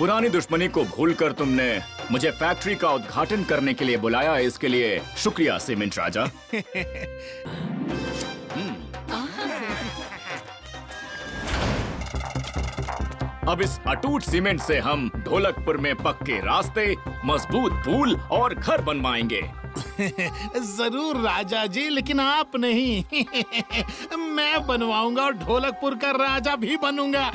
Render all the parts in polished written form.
पुरानी दुश्मनी को भूलकर तुमने मुझे फैक्ट्री का उद्घाटन करने के लिए बुलाया, इसके लिए शुक्रिया सीमेंट राजा। अब इस अटूट सीमेंट से हम ढोलकपुर में पक्के रास्ते, मजबूत पुल और घर बनवाएंगे। जरूर राजा जी, लेकिन आप नहीं। मैं बनवाऊंगा और ढोलकपुर का राजा भी बनूंगा।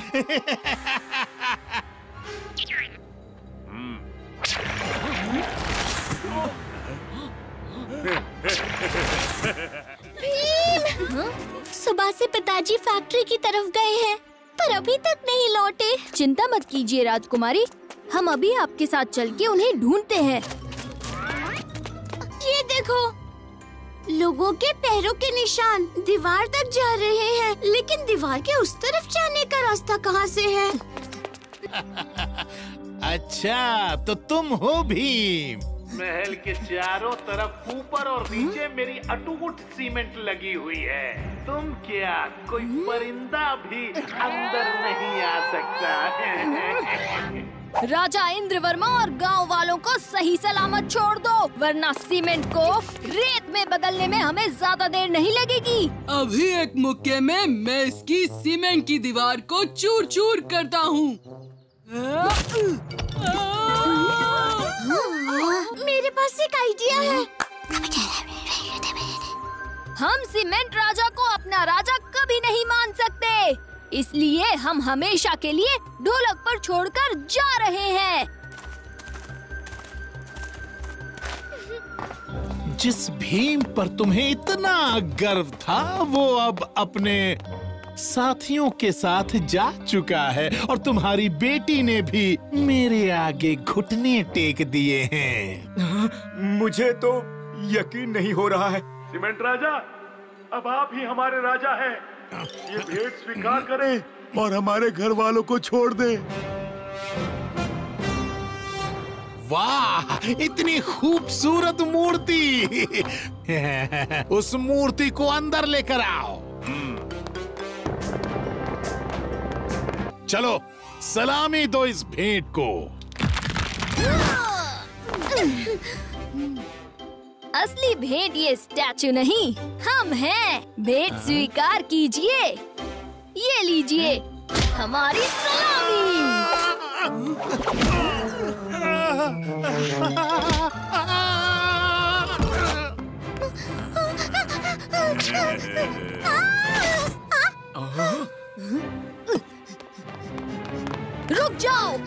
भीम! सुबह से पिताजी फैक्ट्री की तरफ गए हैं, पर अभी तक नहीं लौटे। चिंता मत कीजिए राजकुमारी, हम अभी आपके साथ चल के उन्हें ढूंढते हैं। ये देखो, लोगों के पैरों के निशान दीवार तक जा रहे हैं, लेकिन दीवार के उस तरफ जाने का रास्ता कहाँ से है? अच्छा, तो तुम हो भीम। महल के चारों तरफ ऊपर और नीचे मेरी अटूट सीमेंट लगी हुई है। तुम क्या, कोई परिंदा भी अंदर नहीं आ सकता। राजा इंद्रवर्मा और गांव वालों को सही सलामत छोड़ दो, वरना सीमेंट को रेत में बदलने में हमें ज्यादा देर नहीं लगेगी। अभी एक मुक्के में मैं इसकी सीमेंट की दीवार को चूर चूर करता हूँ। मेरे पास एक आइडिया है। हम सीमेंट राजा को अपना राजा कभी नहीं मान सकते, इसलिए हम हमेशा के लिए ढोलक पर छोड़कर जा रहे हैं। जिस भीम पर तुम्हें इतना गर्व था, वो अब अपने साथियों के साथ जा चुका है और तुम्हारी बेटी ने भी मेरे आगे घुटने टेक दिए हैं। मुझे तो यकीन नहीं हो रहा है। सीमेंट राजा, अब आप ही हमारे राजा हैं। ये भेंट स्वीकार करें और हमारे घर वालों को छोड़ दें। वाह, इतनी खूबसूरत मूर्ति। उस मूर्ति को अंदर लेकर आओ। चलो, सलामी दो इस भेंट को। असली भेंट ये स्टैचू नहीं, हम हैं। भेंट स्वीकार कीजिए। ये लीजिए हमारी सलामी। रुक जाओ।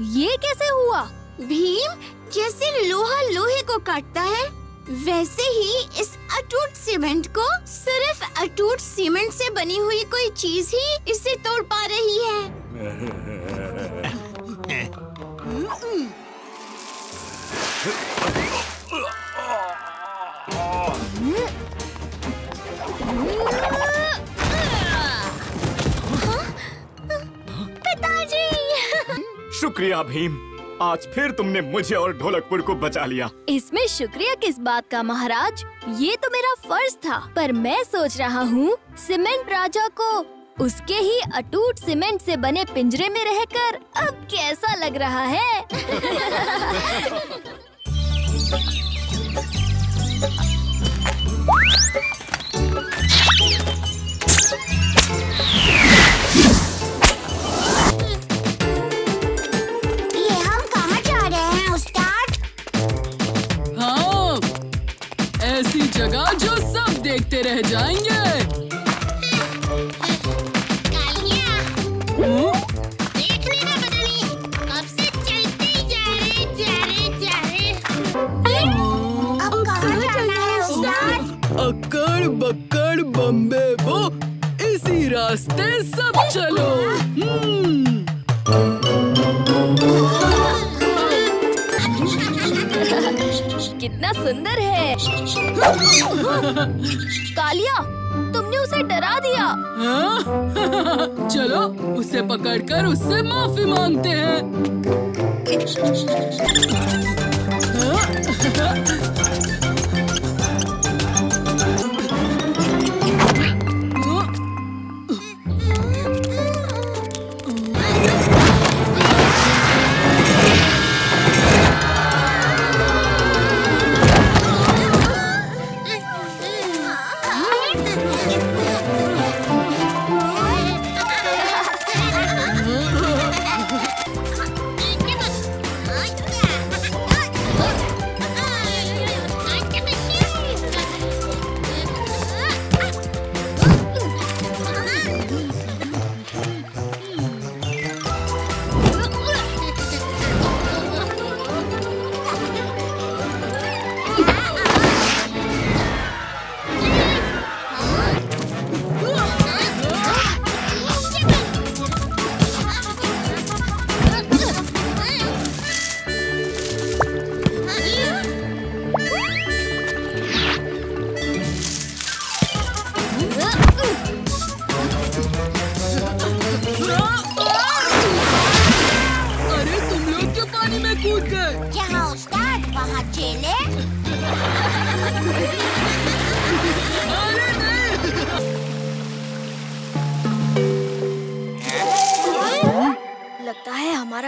ये कैसे हुआ? भीम, जैसे लोहा लोहे को काटता है, वैसे ही इस अटूट सीमेंट को सिर्फ अटूट सीमेंट से बनी हुई कोई चीज ही इसे तोड़ पा रही है। पिताजी! शुक्रिया भीम, आज फिर तुमने मुझे और ढोलकपुर को बचा लिया। इसमें शुक्रिया किस बात का महाराज, ये तो मेरा फर्ज था। पर मैं सोच रहा हूँ सीमेंट राजा को उसके ही अटूट सीमेंट से बने पिंजरे में रहकर अब कैसा लग रहा है। ये हम कहाँ जा रहे हैं उस्ताद? हाँ, ऐसी जगह जो सब देखते रह जाएंगे। कालिया, देख लेना बदली, कब से चलते ही जा रहे। अब कहाँ जाना है उस्ताद? अक्कड़ बक्कड़ बम्बे बो, इसी रास्ते सब चलो। कितना सुंदर है। कालिया, तुमने उसे डरा दिया। हाँ? चलो उसे पकड़कर उससे माफी मांगते हैं। हाँ?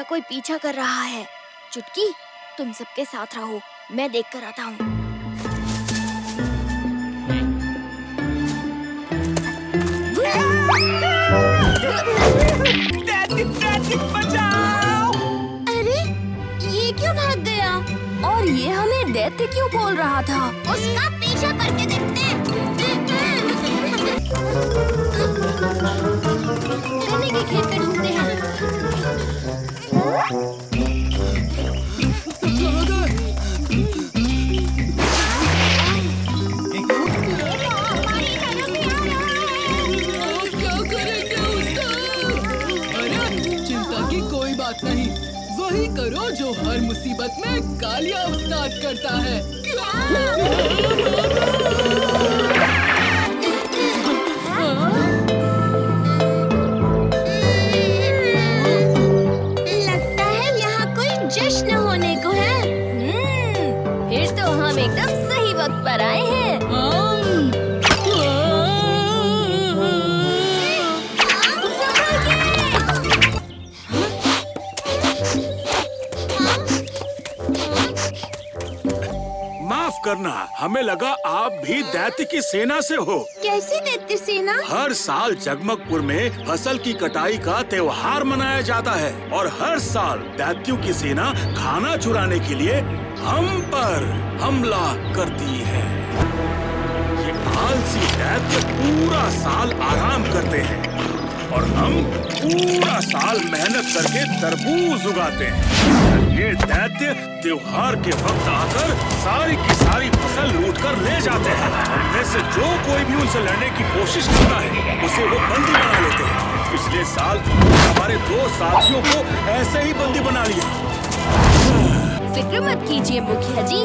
कोई पीछा कर रहा है। चुटकी, तुम सबके साथ रहो, मैं देख कर आता हूँ। अरे ये क्यों भाग गया? और ये हमें दैत्य क्यों बोल रहा था? उसका पीछा करके देखते हैं। गन्ने के खेत में ढूंढते हैं। क्या करेंगे उसका? अरे चिंता की कोई बात नहीं, वही करो जो हर मुसीबत में कालिया उस्ताद करता है। लगता है यहाँ कोई जश्न होने को है। फिर तो हम एकदम सही वक्त पर आए हैं। माफ करना, हमें लगा आप भी दैत्य की सेना से हो। कैसी दैत्य सेना? हर साल जगमगपुर में फसल की कटाई का त्योहार मनाया जाता है और हर साल दैत्यों की सेना खाना चुराने के लिए हम पर हमला करती है। ये आलसी दैत्य पूरा साल आराम करते हैं और हम पूरा साल मेहनत करके तरबूज उगाते हैं। ये दैत्य त्योहार के वक्त आकर सारी की सारी फसल लूट कर ले जाते हैं। उनमें से जो कोई भी उनसे लड़ने की कोशिश करता है उसे वो बंदी बना लेते हैं। पिछले साल हमारे 2 साथियों को ऐसे ही बंदी बना लिया। फिक्र मत कीजिए मुखिया जी,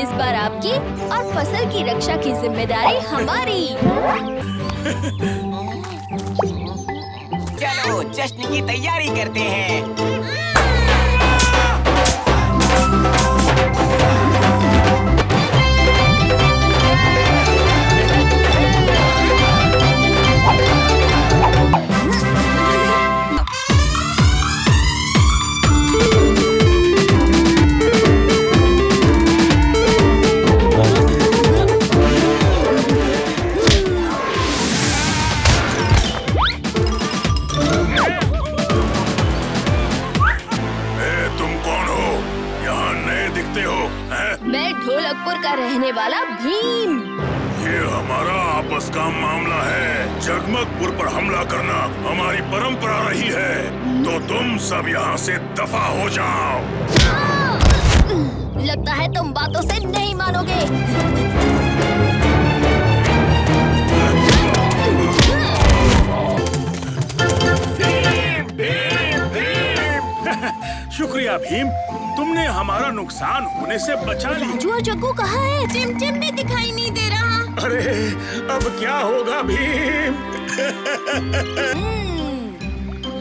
इस बार आपकी और फसल की रक्षा की जिम्मेदारी हमारी। चलो जश्न की तैयारी करते हैं। मैं ढोलकपुर का रहने वाला भीम। ये हमारा आपस का मामला है। जगमगपुर पर हमला करना हमारी परंपरा रही है, तो तुम सब यहाँ से दफा हो जाओ। लगता है तुम बातों से नहीं मानोगे। शुक्रिया भीम, तुमने हमारा नुकसान होने से बचा ली। राजू और जग्गू कहाँ है? टिमटिम भी दिखाई नहीं दे रहा। अरे अब क्या होगा भीम?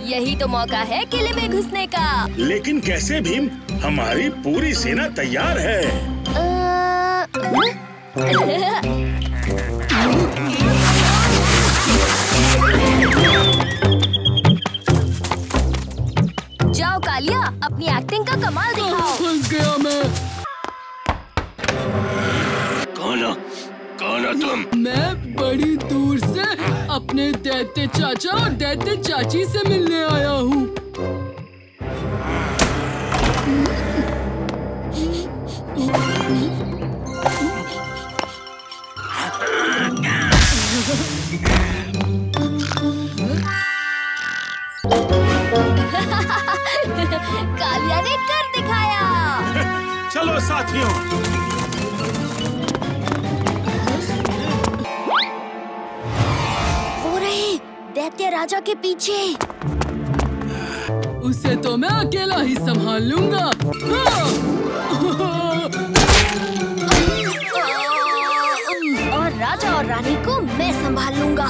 यही तो मौका है किले में घुसने का। लेकिन कैसे भीम? हमारी पूरी सेना तैयार है। जाओ कालिया, अपनी एक्टिंग का कमाल दिखाओ। फंस गया मैं। कौन हो तुम? मैं बड़ी दूर से अपने दैत्य चाचा और दैत्य चाची से मिलने आया हूँ। कालिया ने कर दिखाया। चलो साथियों, वो रहे दैत्य राजा के पीछे। उसे तो मैं अकेला ही संभाल लूंगा। और राजा और रानी को मैं संभाल लूंगा।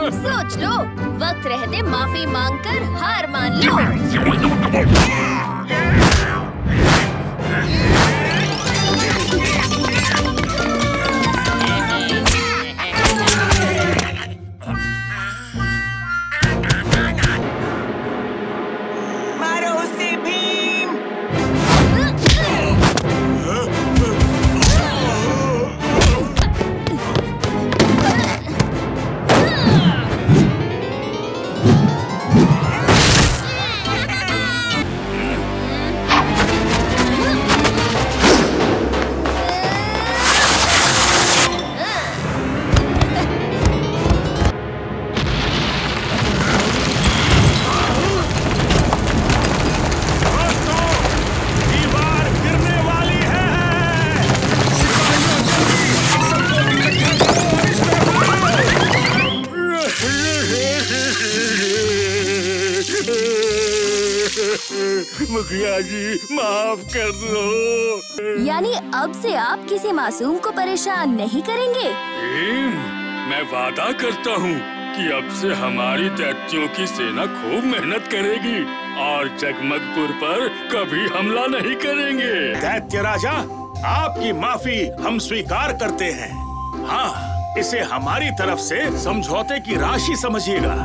सोच लो, वक्त रहते माफी मांग बनकर हार मान लो। मारो उसे भीम। मुखिया जी माफ कर दो। यानी अब से आप किसी मासूम को परेशान नहीं करेंगे? भीम, मैं वादा करता हूँ कि अब से हमारी दैत्यों की सेना खूब मेहनत करेगी और जगमगपुर पर कभी हमला नहीं करेंगे। दैत्य राजा, आपकी माफी हम स्वीकार करते हैं। हाँ, इसे हमारी तरफ से समझौते की राशि समझिएगा।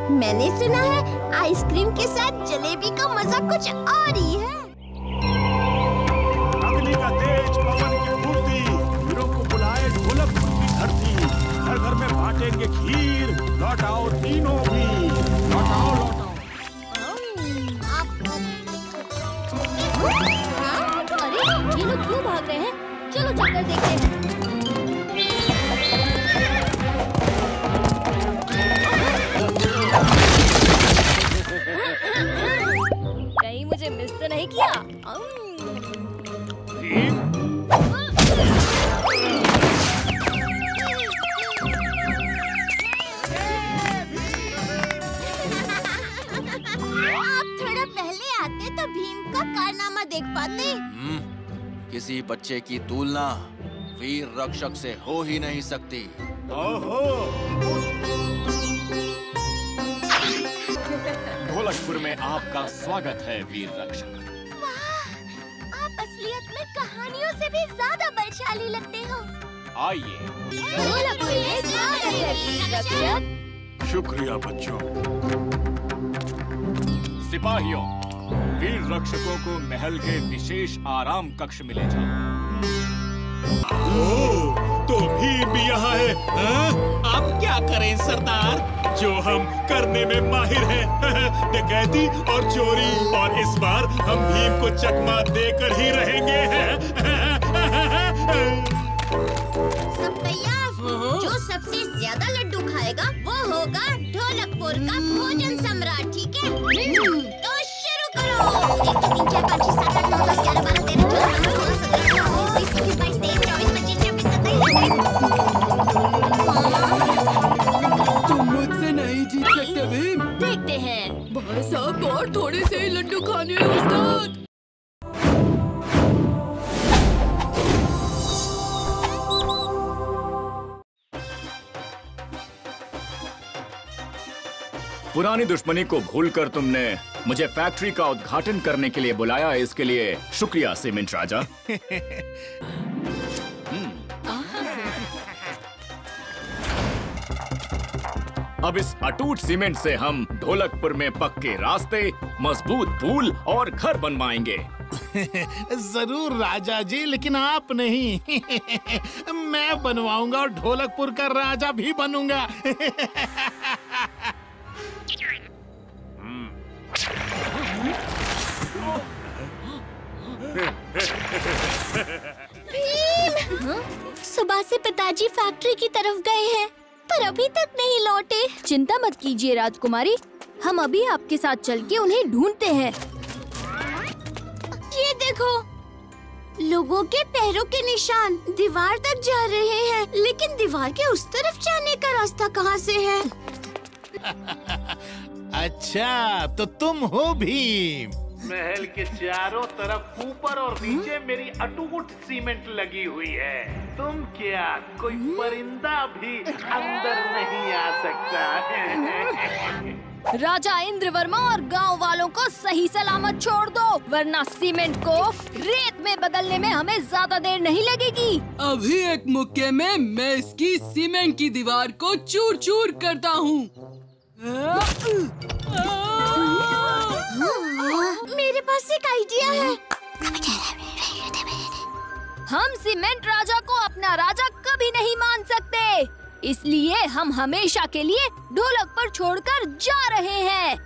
मैंने सुना है आइसक्रीम के साथ जलेबी का मजा कुछ और ही है। अग्नि का तेज, पवन की फूर्ति, वीरों को बुलाए ढोलकपुर की धरती। घर घर में बांटेंगे खीर, लौटाओ तीनों भी, लौटाओ लौटाओ। अरे ये लोग क्यों भाग रहे हैं? चलो जाकर देखते हैं। कहीं मुझे मिस तो नहीं किया? आप थोड़ा पहले आते तो भीम का कारनामा देख पाते। किसी बच्चे की तुलना वीर रक्षक से हो ही नहीं सकती। ओहो, ढोलकपुर में आपका स्वागत है वीर रक्षक। आप असलियत में कहानियों से भी ज्यादा बलशाली लगते हो। आइए। ढोलकपुर में स्वागत है वीर रक्षक। शुक्रिया बच्चों। सिपाहियों, वीर रक्षकों को महल के विशेष आराम कक्ष में ले जाओ। तो भीम भी यहाँ है। आप क्या करें सरदार? जो हम करने में माहिर हैं, डकैती और चोरी। और इस बार हम भीम को चकमा देकर ही रहेंगे। सब तैयार? जो सबसे ज्यादा लड्डू खाएगा वो होगा ढोलकपुर का भोजन सम्राट, ठीक है? तो शुरू करो। 1 2 3 4 5 6 7 8 9 10 11 12 13 14 15 16 17 18 19 20 21 22 23 24 तुम मुझसे नहीं जीत सकते भीम। देखते हैं। भाई साहब और थोड़े से ही लड्डू खाने हैं उस्ताद। पुरानी दुश्मनी को भूलकर तुमने मुझे फैक्ट्री का उद्घाटन करने के लिए बुलाया, इसके लिए शुक्रिया सीमेंट राजा। अब इस अटूट सीमेंट से हम ढोलकपुर में पक्के रास्ते, मजबूत पुल और घर बनवाएंगे। जरूर राजा जी, लेकिन आप नहीं। मैं बनवाऊंगा और ढोलकपुर का राजा भी बनूंगा। सुबह से पिताजी फैक्ट्री की तरफ गए हैं, पर अभी तक नहीं लौटे। चिंता मत कीजिए राजकुमारी, हम अभी आपके साथ चल के उन्हें ढूंढते हैं। ये देखो, लोगों के पैरों के निशान दीवार तक जा रहे हैं, लेकिन दीवार के उस तरफ जाने का रास्ता कहाँ से है? अच्छा, तो तुम हो भीम। महल के चारों तरफ ऊपर और नीचे मेरी अटूट सीमेंट लगी हुई है। तुम क्या, कोई परिंदा भी अंदर नहीं आ सकता। राजा इंद्रवर्मा और गांव वालों को सही सलामत छोड़ दो, वरना सीमेंट को रेत में बदलने में हमें ज्यादा देर नहीं लगेगी। अभी एक मुक्के में मैं इसकी सीमेंट की दीवार को चूर चूर करता हूँ। मेरे पास एक आइडिया है। हम सीमेंट राजा को अपना राजा कभी नहीं मान सकते, इसलिए हम हमेशा के लिए ढोलक पर छोड़कर जा रहे हैं।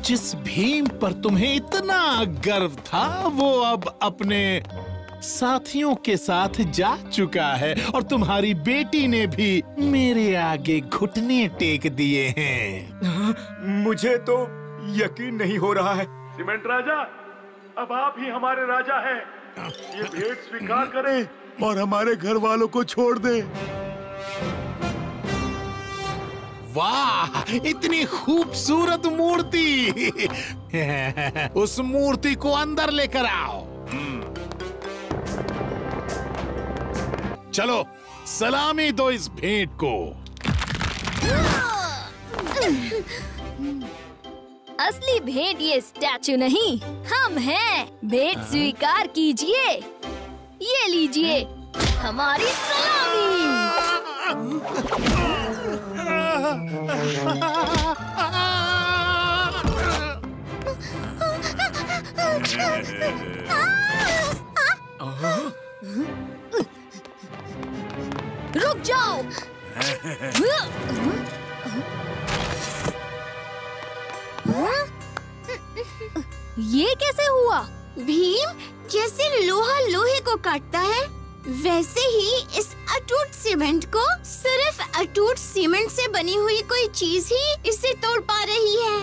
जिस भीम पर तुम्हें इतना गर्व था, वो अब अपने साथियों के साथ जा चुका है और तुम्हारी बेटी ने भी मेरे आगे घुटने टेक दिए हैं। मुझे तो यकीन नहीं हो रहा है। सीमेंट राजा, अब आप ही हमारे राजा हैं। ये भेंट स्वीकार करें और हमारे घर वालों को छोड़ दे। वाह, इतनी खूबसूरत मूर्ति। उस मूर्ति को अंदर लेकर आओ। चलो, सलामी दो इस भेंट को। असली भेंट ये स्टैचू नहीं, हम हैं। भेंट स्वीकार कीजिए। ये लीजिए हमारी सलामी। रुक जाओ। ये कैसे हुआ? भीम, जैसे लोहा लोहे को काटता है, वैसे ही इस अटूट सीमेंट को सिर्फ अटूट सीमेंट से बनी हुई कोई चीज ही इसे तोड़ पा रही है।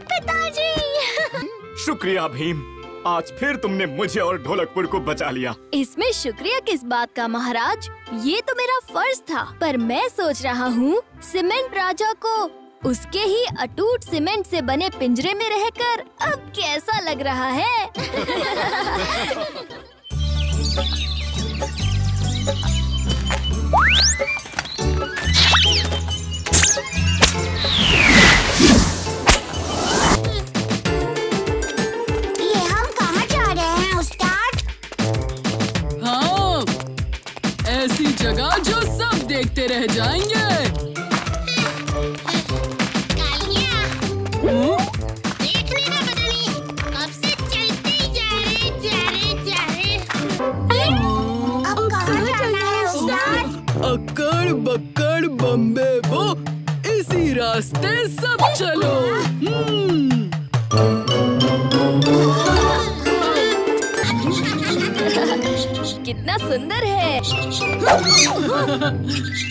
पिताजी! शुक्रिया भीम, आज फिर तुमने मुझे और ढोलकपुर को बचा लिया। इसमें शुक्रिया किस बात का महाराज, ये तो मेरा फर्ज था। पर मैं सोच रहा हूँ सीमेंट राजा को उसके ही अटूट सीमेंट से बने पिंजरे में रहकर अब कैसा लग रहा है। ये हम कहाँ जा रहे हैं उस्ताद? हाँ, ऐसी जगह जो सब देखते रह जाएंगे। देखने का पता नहीं, कब से चलते ही जा रहे। अब कहाँ जाना है उस्ताद? अक्कड़ बक्कड़ बम्बे बो, इसी रास्ते सब चलो। कितना सुंदर है।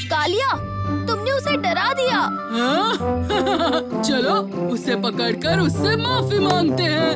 कालिया, तुमने उसे डरा दिया। हाँ? चलो उसे पकड़कर उससे माफी मांगते हैं।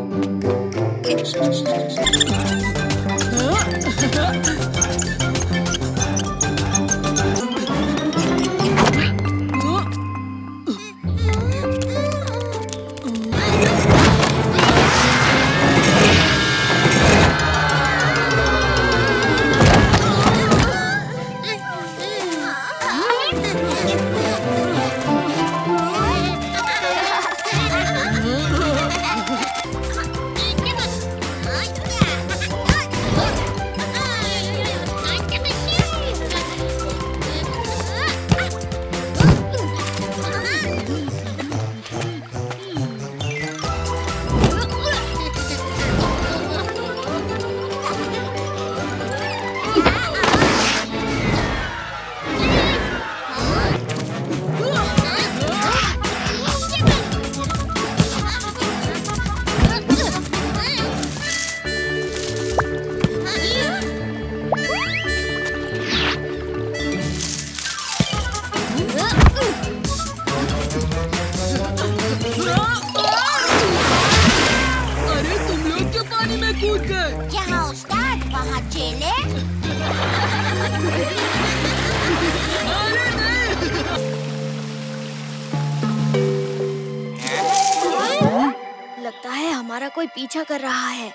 हमारा कोई पीछा कर रहा है।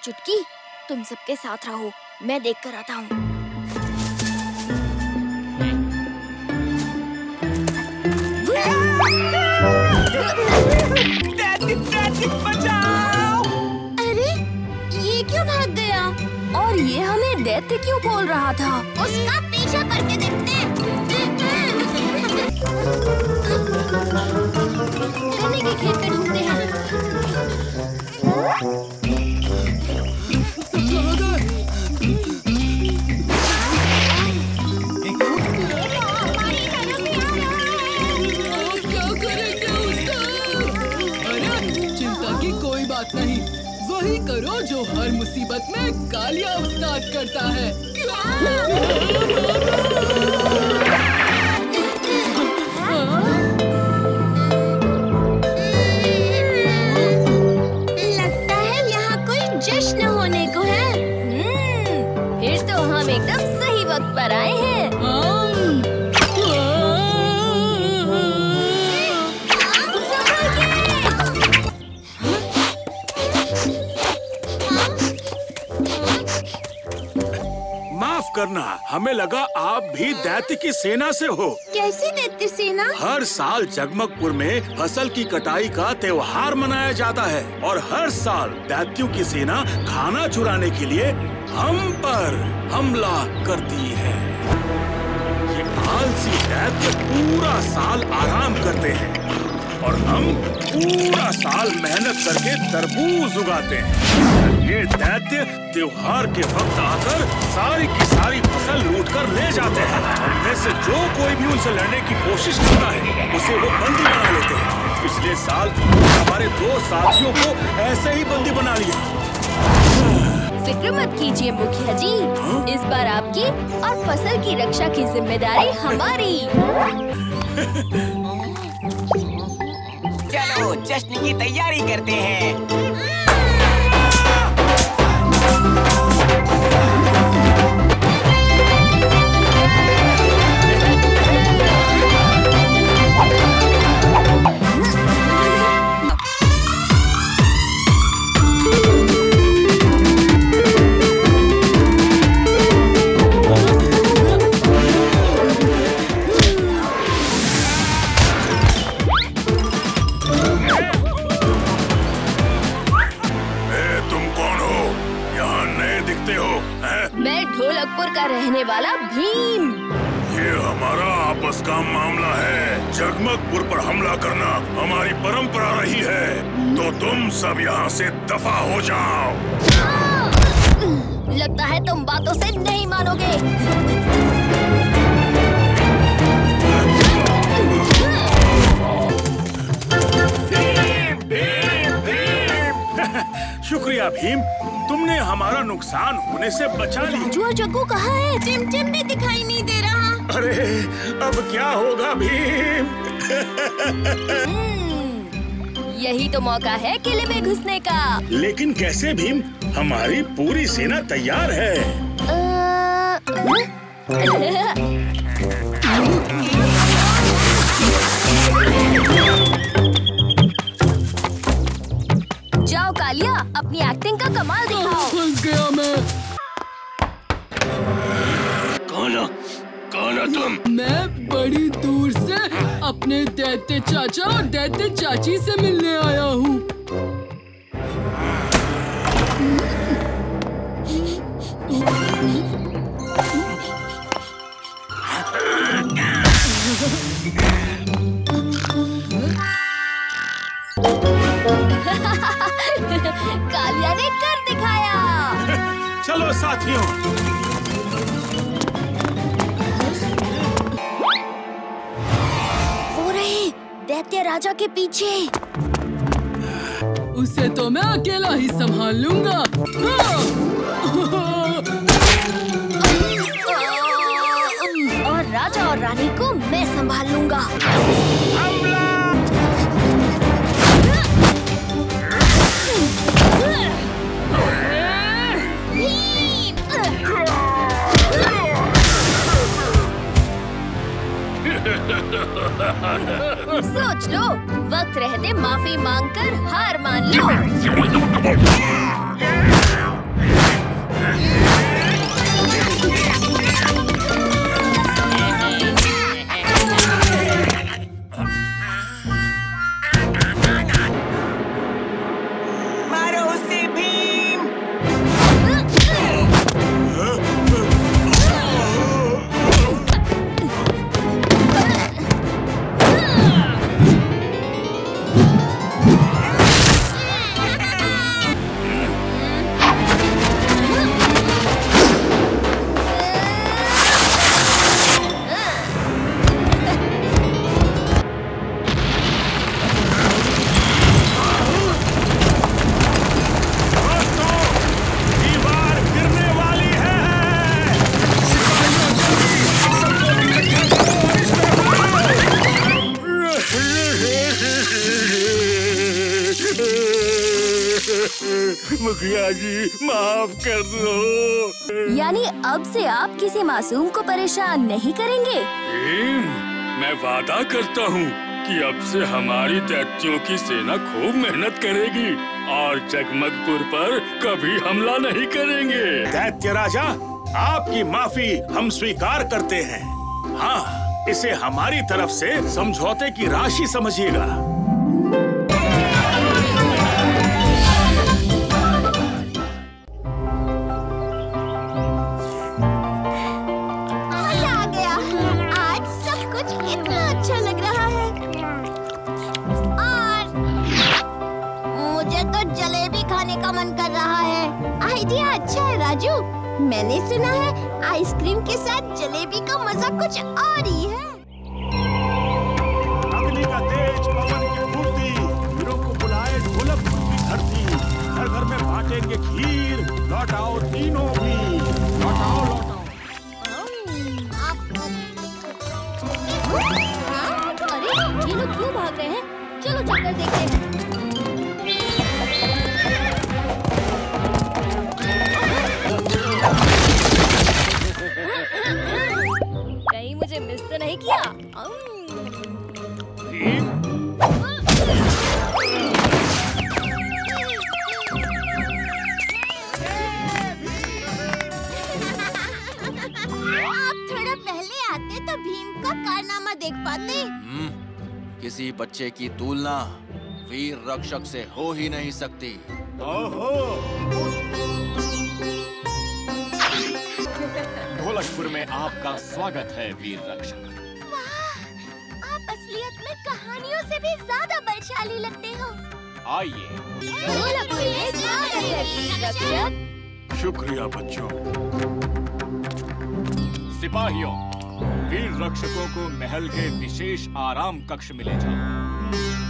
चुटकी, तुम सबके साथ रहो, मैं देख कर आता हूँ। बचाओ! अरे ये क्यों भाग गया? और ये हमें दैत्य क्यों बोल रहा था? उसका पीछा करके देखते हैं। गन्ने के खेत पे ढूंढते हैं। क्या करेंगे उसका? अरे चिंता की कोई बात नहीं, वही करो जो हर मुसीबत में कालिया उस्ताद करता है। लगता है यहाँ कोई जश्न होने को है। फिर तो हम एकदम सही वक्त पर आए हैं। माफ करना, हमें लगा आप भी दैत्य की सेना से हो। कैसी दैत्य सेना? हर साल जगमगपुर में फसल की कटाई का त्योहार मनाया जाता है और हर साल दैत्यों की सेना खाना चुराने के लिए हम पर हमला करती है। ये आलसी दैत्य पूरा साल आराम करते हैं और हम पूरा साल मेहनत करके तरबूज उगाते हैं। ये दैत्य त्योहार के वक्त आकर सारी की सारी फसल लूट कर ले जाते हैं। उनमें से जो कोई भी उनसे लड़ने की कोशिश करता है उसे वो बंदी बना लेते हैं। पिछले साल हमारे 2 साथियों को ऐसे ही बंदी बना लिया। फिक्र मत कीजिए मुखिया जी, इस बार आपकी और फसल की रक्षा की जिम्मेदारी हमारी। चलो जश्न की तैयारी करते हैं। मैं ढोलकपुर का रहने वाला भीम। ये हमारा आपस का मामला है। जगमगपुर पर हमला करना हमारी परंपरा रही है, तो तुम सब यहाँ से दफा हो जाओ। लगता है तुम बातों से नहीं मानोगे। शुक्रिया भीम, तुमने हमारा नुकसान होने से बचा लिया। राजू और जग्गू कहाँ है? टिमटिम भी दिखाई नहीं दे रहा। अरे अब क्या होगा भीम? यही तो मौका है किले में घुसने का। लेकिन कैसे भीम? हमारी पूरी सेना तैयार है। जाओ कालिया, अपनी एक्टिंग का कमाल दिखाओ। फंस गया मैं। कौन हो तुम? मैं बड़ी दूर से अपने दैत्य चाचा और दैत्य चाची से मिलने आया हूँ। कालिया ने कर दिखाया। चलो साथियों, वो रहे दैत्य राजा के पीछे। उसे तो मैं अकेला ही संभाल लूंगा। और राजा और रानी को मैं संभाल लूंगा। सोच सोच लो, वक्त रहते माफी मांगकर हार मान लो। मारो उसे भीम। दीवार गिरने वाली है। मुखिया जी माफ कर दो। यानी अब से आप किसी मासूम को परेशान नहीं करेंगे? भीम, मैं वादा करता हूँ कि अब से हमारी दैत्यों की सेना खूब मेहनत करेगी और जगमगपुर पर कभी हमला नहीं करेंगे। दैत्य राजा, आपकी माफी हम स्वीकार करते हैं। हाँ, इसे हमारी तरफ से समझौते की राशि समझिएगा। मजा आ गया। आज सब कुछ इतना अच्छा लग रहा है। और मुझे तो जलेबी खाने का मन कर रहा है। आइडिया अच्छा है राजू। मैंने सुना है आइसक्रीम के साथ जलेबी का मजा कुछ और ही है। अग्नि का तेज, पवन की फूर्ति, वीरों को बुलाए ढोलकपुर की धरती। घर घर में बांटेंगे खीर, लौट आओ तीनों भी, लौट आओ लौट आओ। अरे ये लोग क्यों भाग रहे हैं? चलो जाकर देखते हैं। कहीं मुझे मिस तो नहीं किया? आप थोड़ा पहले आते तो भीम का कारनामा देख पाते। किसी बच्चे की तुलना वीर रक्षक से हो ही नहीं सकती। ओहो, ढोलकपुर में आपका स्वागत है वीर रक्षक। आप असलियत में कहानियों से भी ज्यादा बलशाली लगते हो। आइए। ढोलकपुर में स्वागत है वीर रक्षक। शुक्रिया बच्चों। सिपाहियों, वीर रक्षकों को महल के विशेष आराम कक्ष में ले जाओ।